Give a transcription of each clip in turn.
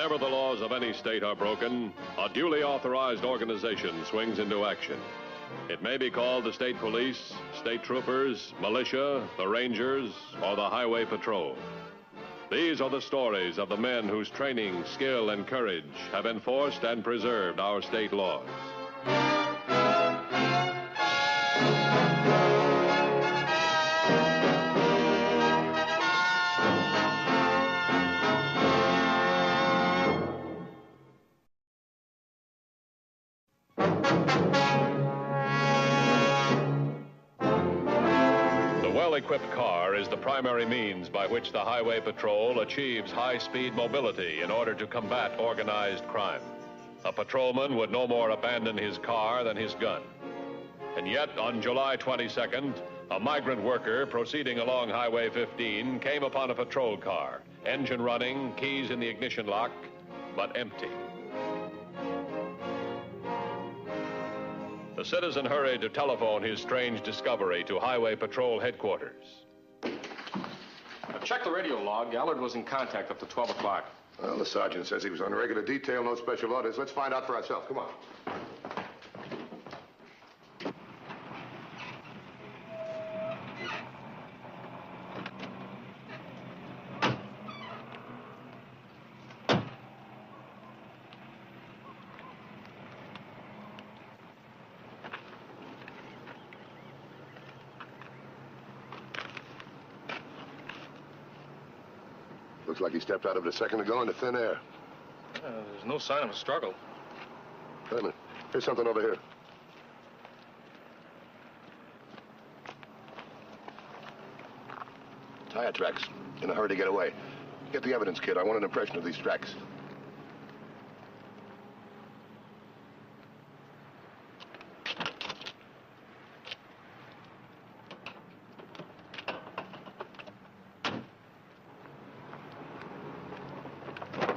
Whenever the laws of any state are broken, a duly authorized organization swings into action. It may be called the state police, state troopers, militia, the rangers, or the highway patrol. These are the stories of the men whose training, skill, and courage have enforced and preserved our state laws. A well-equipped car is the primary means by which the highway patrol achieves high-speed mobility in order to combat organized crime. A patrolman would no more abandon his car than his gun. And yet, on July 22nd, a migrant worker proceeding along Highway 15 came upon a patrol car, engine running, keys in the ignition lock, but empty. The citizen hurried to telephone his strange discovery to Highway Patrol headquarters. Check the radio log. Allard was in contact up to 12 o'clock. Well, the sergeant says he was on regular detail, no special orders. Let's find out for ourselves. Come on. Looks like he stepped out of it a second ago into thin air. There's no sign of a struggle. Wait a minute. Here's something over here. Tire tracks. In a hurry to get away. Get the evidence, kid. I want an impression of these tracks.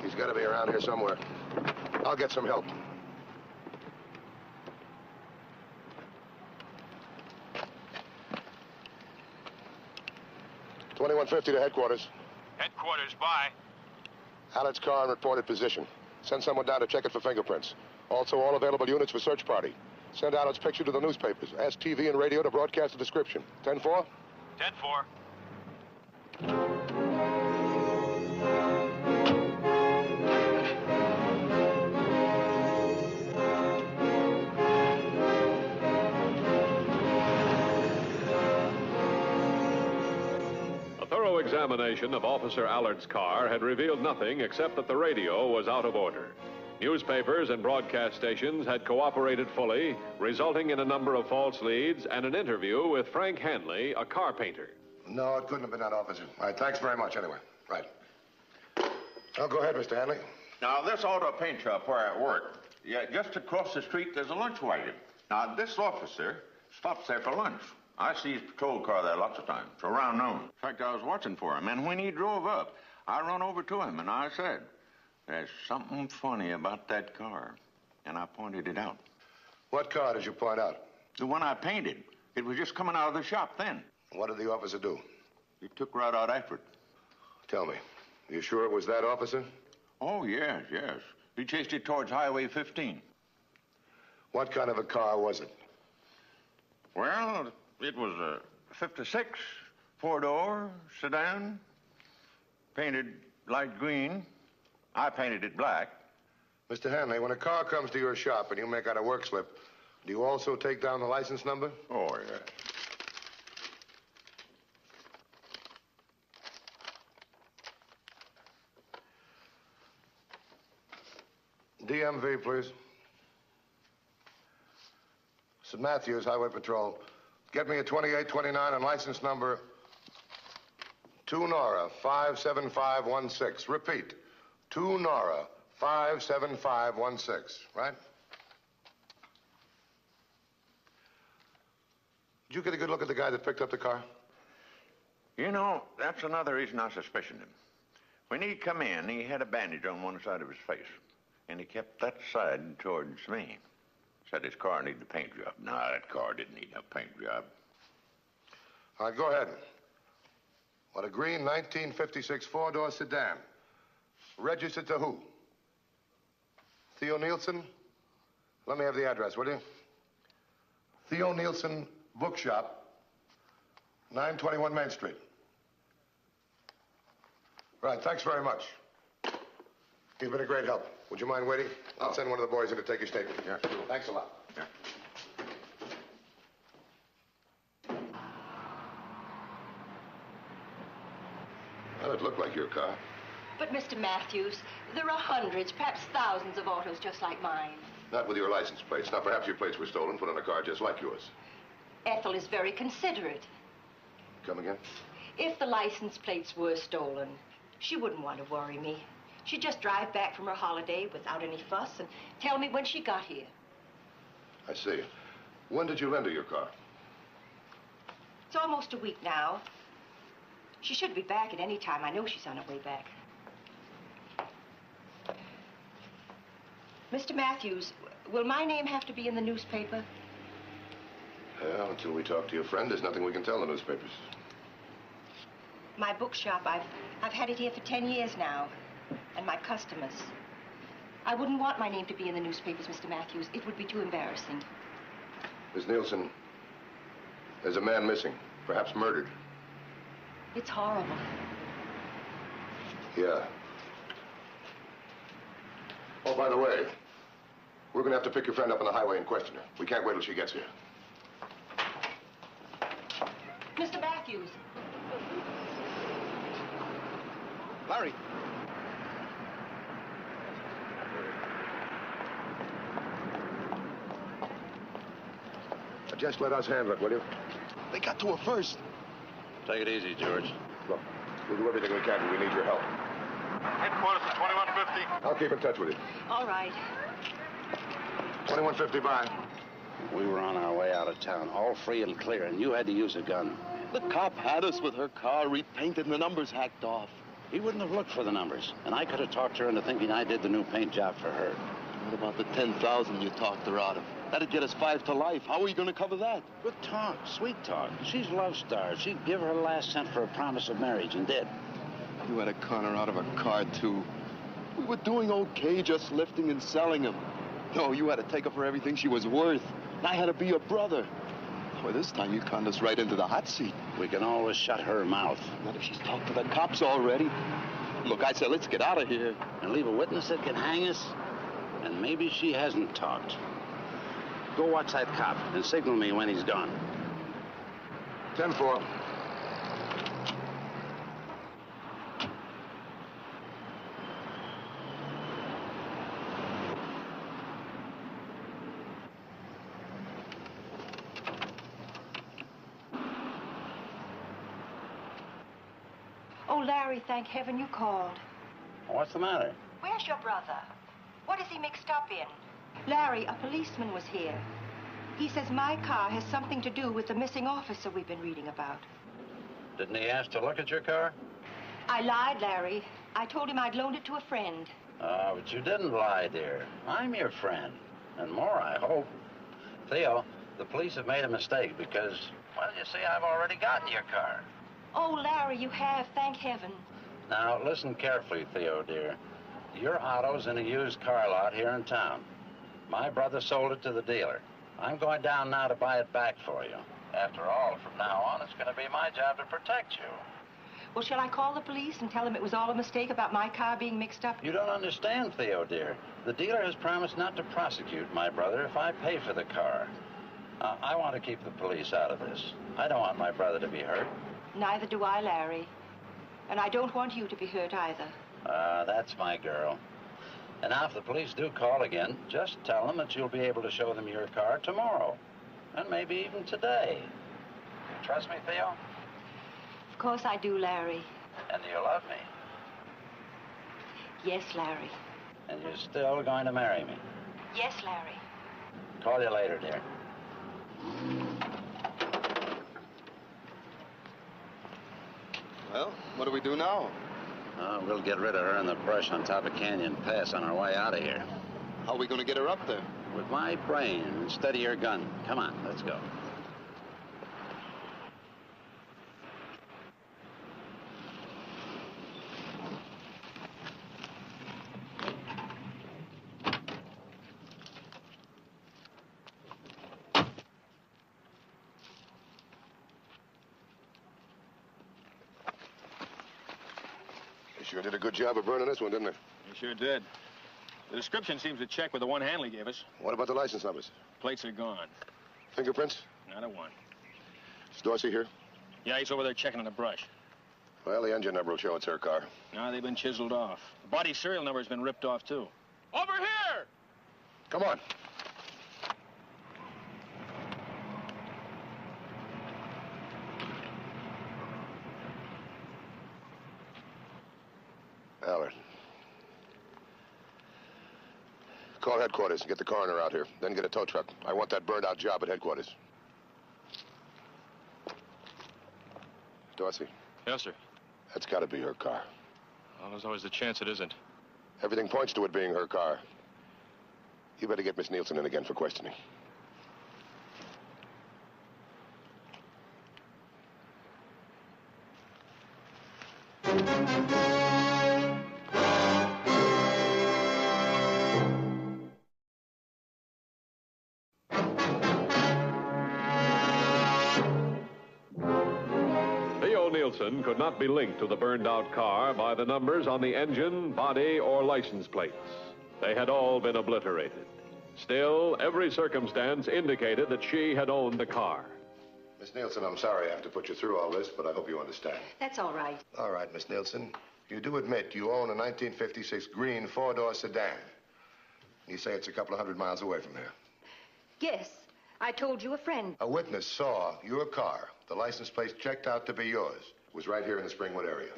He's got to be around here somewhere. I'll get some help. $21.50 to headquarters. Headquarters, bye. Allard's car in reported position. Send someone down to check it for fingerprints. Also, all available units for search party. Send Allard's picture to the newspapers. Ask TV and radio to broadcast a description. 10-4? 10-4. Examination of Officer Allard's car had revealed nothing except that the radio was out of order. Newspapers and broadcast stations had cooperated fully, resulting in a number of false leads and an interview with Frank Hanley, a car painter. No, it couldn't have been that, officer. All right, thanks very much anyway. Right. Now, go ahead, Mr. Hanley. Now, this auto paint shop where I work, yeah, just across the street, there's a lunch wagon. Now, this officer stops there for lunch. I see his patrol car there lots of times, around noon. In fact, I was watching for him, and when he drove up, I run over to him, and I said, "There's something funny about that car." And I pointed it out. What car did you point out? The one I painted. It was just coming out of the shop then. What did the officer do? He took right out after it. Tell me, you sure it was that officer? Oh, yes, yes. He chased it towards Highway 15. What kind of a car was it? Well, it was a 56, four-door sedan, painted light green. I painted it black. Mr. Hanley, when a car comes to your shop and you make out a work slip, do you also take down the license number? Oh, yeah. DMV, please. This is Mathews, Highway Patrol. Get me a 2829 and license number 2 Nora 57516. Repeat, 2 Nora 57516, right? Did you get a good look at the guy that picked up the car? You know, that's another reason I suspicioned him. When he come in, he had a bandage on one side of his face, and he kept that side towards me. Said his car needed a paint job. No, that car didn't need no paint job. All right, go ahead. What, a green 1956 four-door sedan. Registered to who? Theo Nielsen? Let me have the address, will you? Theo Nielsen Bookshop, 921 Main Street. Right, thanks very much. You've been a great help. Would you mind waiting? I'll send one of the boys in to take your statement. Yeah, sure. Thanks a lot. Yeah. Well, it looked like your car. But, Mr. Mathews, there are hundreds, perhaps thousands of autos just like mine. Not with your license plates. Now, perhaps your plates were stolen, put on a car just like yours. Ethel is very considerate. Come again? If the license plates were stolen, she wouldn't want to worry me. She'd just drive back from her holiday without any fuss and tell me when she got here. I see. When did you lend her your car? It's almost a week now. She should be back at any time. I know she's on her way back. Mr. Mathews, will my name have to be in the newspaper? Well, until we talk to your friend, there's nothing we can tell the newspapers. My bookshop, I've had it here for 10 years now. And my customers. I wouldn't want my name to be in the newspapers, Mr. Mathews. It would be too embarrassing. Miss Nielsen, there's a man missing, perhaps murdered. It's horrible. Yeah. Oh, by the way, we're going to have to pick your friend up on the highway and question her. We can't wait till she gets here. Mr. Mathews. Larry. Just let us handle it, will you? They got to her first. Take it easy, George. Look, we'll do everything we can, but we need your help. Headquarters at 2150. I'll keep in touch with you. All right. 2150, bye. We were on our way out of town, all free and clear, and you had to use a gun. The cop had us with her car repainted and the numbers hacked off. He wouldn't have looked for the numbers, and I could have talked her into thinking I did the new paint job for her. What about the 10,000 you talked her out of? That'd get us 5 to life. How are you going to cover that? Good talk, sweet talk. She's love starved. She'd give her last cent for a promise of marriage, and did. You had to con her out of a car, too. We were doing okay just lifting and selling them. No, you had to take her for everything she was worth. And I had to be your brother. Boy, this time you conned us right into the hot seat. We can always shut her mouth. Not if she's talked to the cops already. Look, I said, let's get out of here. And leave a witness that can hang us? And maybe she hasn't talked. Go watch that cop and signal me when he's gone. 10-4. Oh, Larry, thank heaven you called. What's the matter? Where's your brother? What is he mixed up in? Larry, a policeman was here. He says my car has something to do with the missing officer we've been reading about. Didn't he ask to look at your car? I lied, Larry. I told him I'd loaned it to a friend. But you didn't lie, dear. I'm your friend. And more, I hope. Theo, the police have made a mistake because, well, you see, I've already gotten your car. Oh, Larry, you have, thank heaven. Now, listen carefully, Theo, dear. Your auto's in a used car lot here in town. My brother sold it to the dealer. I'm going down now to buy it back for you. After all, from now on, it's going to be my job to protect you. Well, shall I call the police and tell them it was all a mistake about my car being mixed up? You don't understand, Theo, dear. The dealer has promised not to prosecute my brother if I pay for the car. I want to keep the police out of this. I don't want my brother to be hurt. Neither do I, Larry. And I don't want you to be hurt either. That's my girl. And now if the police do call again, just tell them that you'll be able to show them your car tomorrow. And maybe even today. You trust me, Theo? Of course I do, Larry. And you love me. Yes, Larry. And you're still going to marry me. Yes, Larry. Call you later, dear. Well, what do we do now? We'll get rid of her in the brush on top of Canyon Pass on our way out of here. How are we going to get her up there? With my brain instead of your gun. Come on, let's go. They sure did a good job of burning this one, didn't they? You sure did. The description seems to check with the one Hanley gave us. What about the license numbers? Plates are gone. Fingerprints? Not a one. Is Dorsey here? Yeah, he's over there checking in the brush. Well, the engine number will show it's her car. No, they've been chiseled off. The body serial number has been ripped off, too. Over here! Come on. Allard. Call headquarters and get the coroner out here. Then get a tow truck. I want that burned-out job at headquarters. Dorsey. Yes, sir. That's got to be her car. Well, there's always the chance it isn't. Everything points to it being her car. You better get Miss Nielsen in again for questioning. Nielsen could not be linked to the burned-out car by the numbers on the engine, body, or license plates. They had all been obliterated. Still, every circumstance indicated that she had owned the car. Miss Nielsen, I'm sorry I have to put you through all this, but I hope you understand. That's all right. All right, Miss Nielsen. You do admit you own a 1956 green four-door sedan. You say it's a couple of 100 miles away from here. Yes, I told you a friend. A witness saw your car. The license plate checked out to be yours. It was right here in the Springwood area.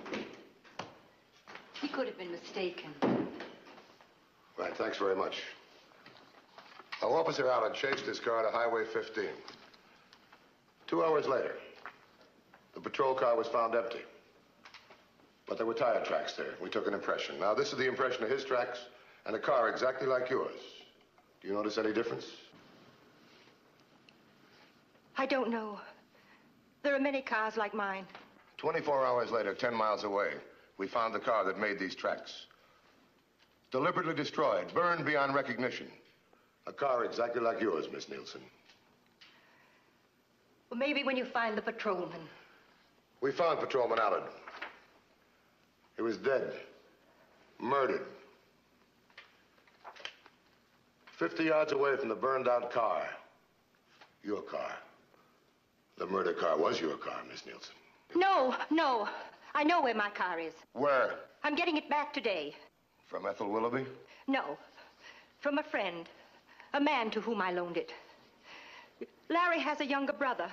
He could have been mistaken. Right, thanks very much. Now, Officer Allen chased his car to Highway 15. 2 hours later, the patrol car was found empty. But there were tire tracks there. We took an impression. Now, this is the impression of his tracks and a car exactly like yours. Do you notice any difference? I don't know. There are many cars like mine. 24 hours later, 10 miles away, we found the car that made these tracks. Deliberately destroyed, burned beyond recognition. A car exactly like yours, Miss Nielsen. Well, maybe when you find the patrolman. We found Patrolman Allard. He was dead. Murdered. 50 yards away from the burned-out car. Your car. The murder car was your car, Miss Nielsen. No, no. I know where my car is. Where? I'm getting it back today. From Ethel Willoughby? No. From a friend. A man to whom I loaned it. Larry has a younger brother.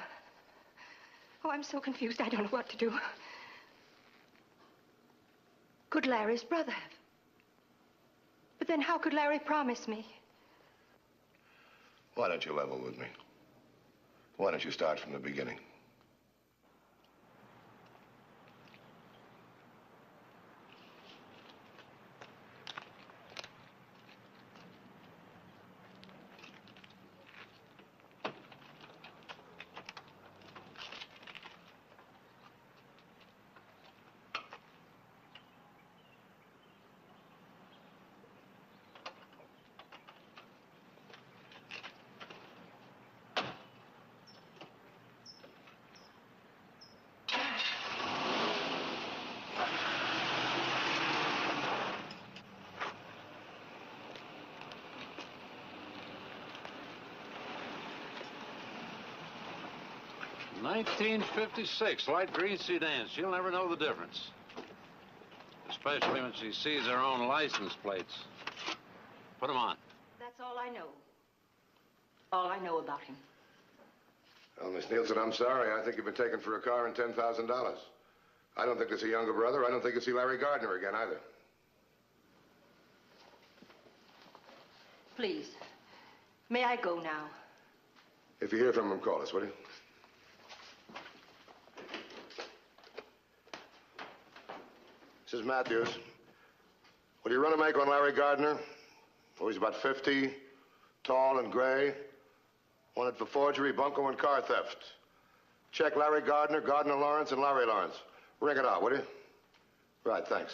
Oh, I'm so confused. I don't know what to do. Could Larry's brother have? But then how could Larry promise me? Why don't you level with me? Why don't you start from the beginning? $19.56, light green sedan. She'll never know the difference. Especially when she sees her own license plates. Put them on. That's all I know. All I know about him. Well, Miss Nielsen, I'm sorry. I think you've been taken for a car and $10,000. I don't think it's a younger brother. I don't think it's Larry Gardner again, either. Please, may I go now? If you hear from him, call us, will you? This is Mathews. Will you run a make on Larry Gardner? Oh, he's about 50, tall and gray. Wanted for forgery, bunco, and car theft. Check Larry Gardner, Gardner Lawrence, and Larry Lawrence. Ring it out, will you? Right, thanks.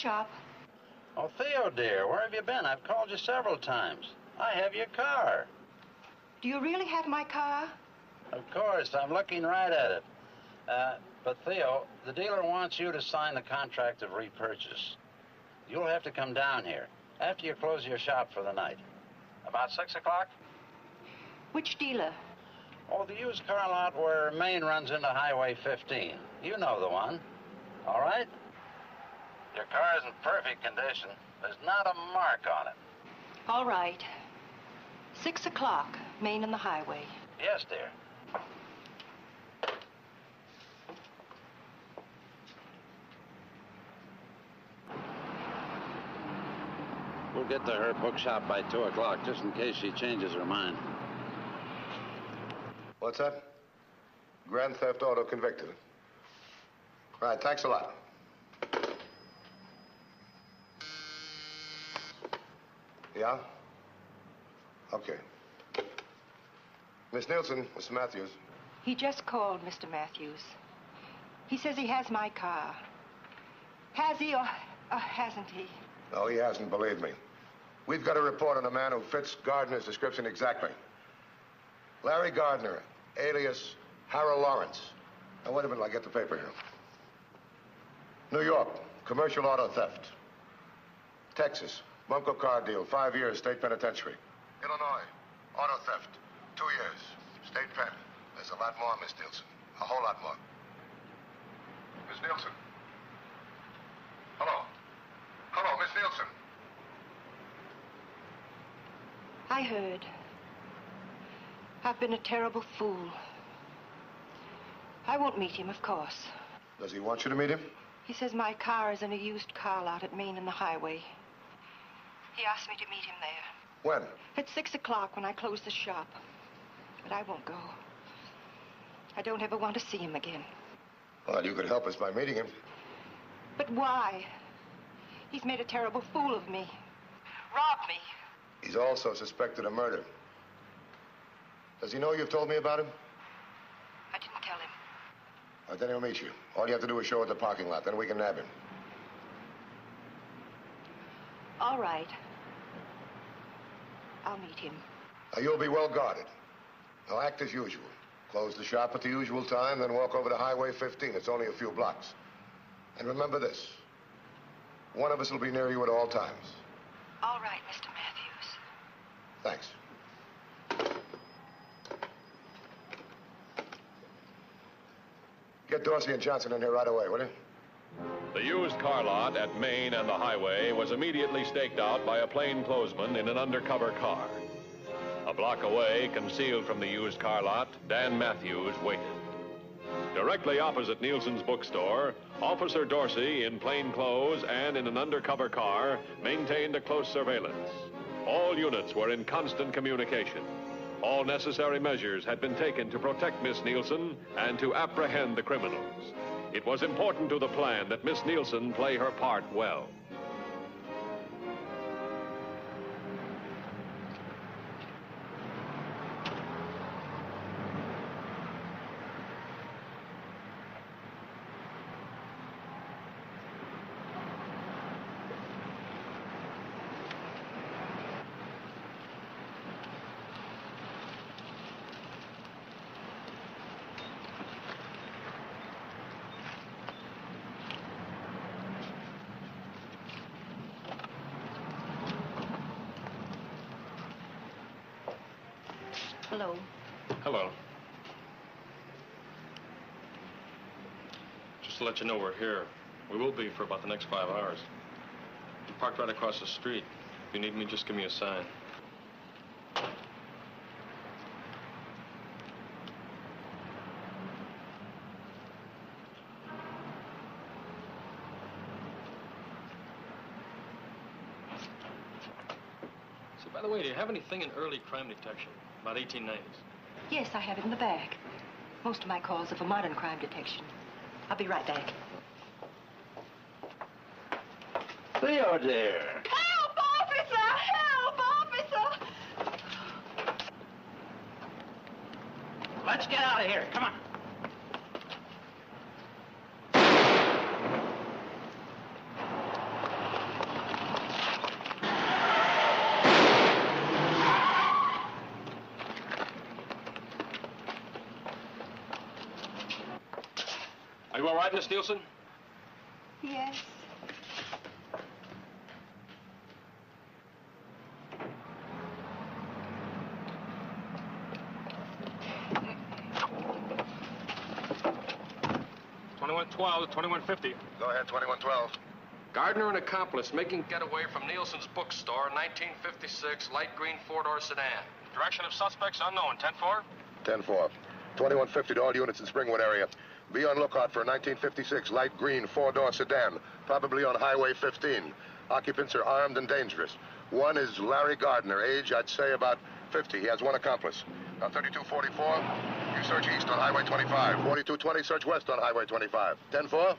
shop. Oh, Theo, dear, where have you been? I've called you several times. I have your car. Do you really have my car? Of course, I'm looking right at it. But Theo, the dealer wants you to sign the contract of repurchase. You'll have to come down here after you close your shop for the night. About 6 o'clock? Which dealer? Oh, the used car lot where Maine runs into Highway 15. You know the one. All right? Your car is in perfect condition. There's not a mark on it. All right. 6 o'clock, Main and the highway. Yes, dear. We'll get to her bookshop by 2 o'clock, just in case she changes her mind. What's that? Grand theft auto convicted. Right, thanks a lot. Yeah? Okay. Miss Nielsen, Mr. Mathews. He just called, Mr. Mathews. He says he has my car. Has he or hasn't he? No, he hasn't, believe me. We've got a report on a man who fits Gardner's description exactly. Larry Gardner, alias Harold Lawrence. Now, wait a minute, I'll get the paper here. New York, commercial auto theft. Texas, bunco car deal, 5 years, state penitentiary. Illinois, auto theft, 2 years, state pen. There's a lot more, Miss Nielsen. A whole lot more. Miss Nielsen. Hello. Hello, Miss Nielsen. I heard. I've been a terrible fool. I won't meet him, of course. Does he want you to meet him? He says my car is in a used car lot at Main and the highway. He asked me to meet him there. When? At 6 o'clock when I close the shop. But I won't go. I don't ever want to see him again. Well, you could help us by meeting him. But why? He's made a terrible fool of me. Robbed me. He's also suspected of murder. Does he know you've told me about him? I didn't tell him. All right, then he'll meet you. All you have to do is show at the parking lot. Then we can nab him. All right. I'll meet him. Now, you'll be well guarded. Now, act as usual. Close the shop at the usual time, then walk over to Highway 15. It's only a few blocks. And remember this. One of us will be near you at all times. All right, Mr. Mathews. Thanks. Get Dorsey and Johnson in here right away, will you? The used car lot at Main and the highway was immediately staked out by a plainclothesman in an undercover car. A block away, concealed from the used car lot, Dan Mathews waited. Directly opposite Nielsen's bookstore, Officer Dorsey, in plain clothes and in an undercover car, maintained a close surveillance. All units were in constant communication. All necessary measures had been taken to protect Miss Nielsen and to apprehend the criminals. It was important to the plan that Miss Nielsen play her part well. Hello. Hello. Just to let you know we're here. We will be for about the next 5 hours. I'm parked right across the street. If you need me, just give me a sign. So, by the way, do you have anything in early crime detection? About 1890s? Yes, I have it in the bag. Most of my calls are for modern crime detection. I'll be right back. Theo, dear. Help, officer! Help, officer! Let's get out of here. Come on. You all right, Miss Nielsen? Yes. $21.12 to $21.50. Go ahead, 2112. Gardner and accomplice making getaway from Nielsen's bookstore, 1956, light green four-door sedan. Direction of suspects unknown. 10-4? 10-4. 2150 to all units in Springwood area. Be on lookout for a 1956 light green four-door sedan, probably on Highway 15. Occupants are armed and dangerous. One is Larry Gardner, age, I'd say, about 50. He has one accomplice. Now, 3244, you search east on Highway 25. 4220, search west on Highway 25. 10-4?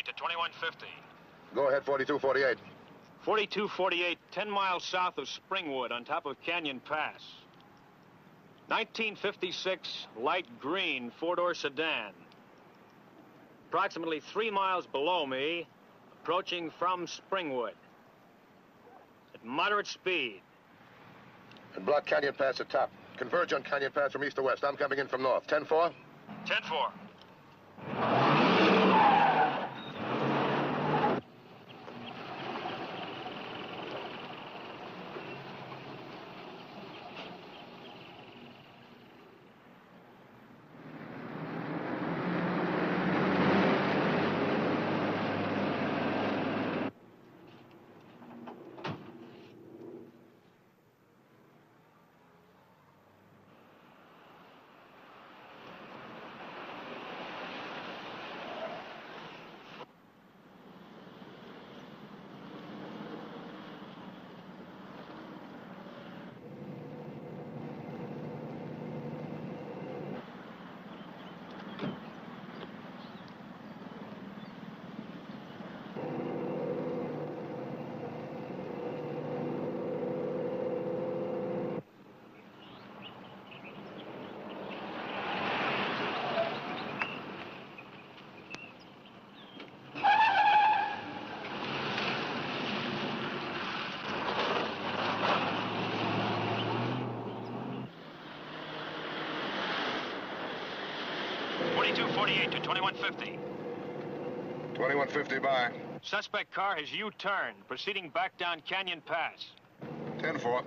to 2150. Go ahead, 4248. 4248, 10 miles south of Springwood, on top of Canyon Pass. 1956 light green four-door sedan. Approximately 3 miles below me, approaching from Springwood. At moderate speed. And block Canyon Pass at top. Converge on Canyon Pass from east to west. I'm coming in from north. 10-4? 10-4. To 2150. 2150 by. Suspect car has U-turned, proceeding back down Canyon Pass. 10-4.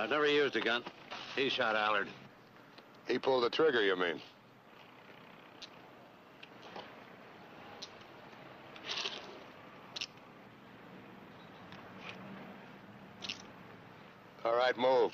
I've never used a gun. He shot Allard. He pulled the trigger, you mean? All right, move.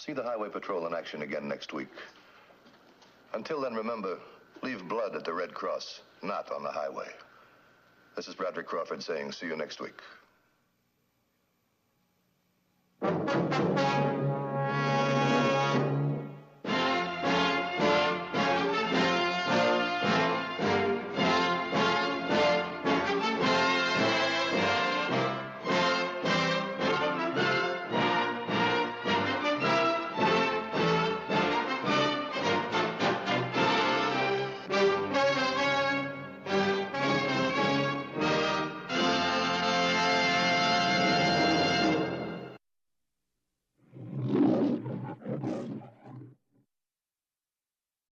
See the Highway Patrol in action again next week. Until then, remember, leave blood at the Red Cross, not on the highway. This is Broderick Crawford saying see you next week.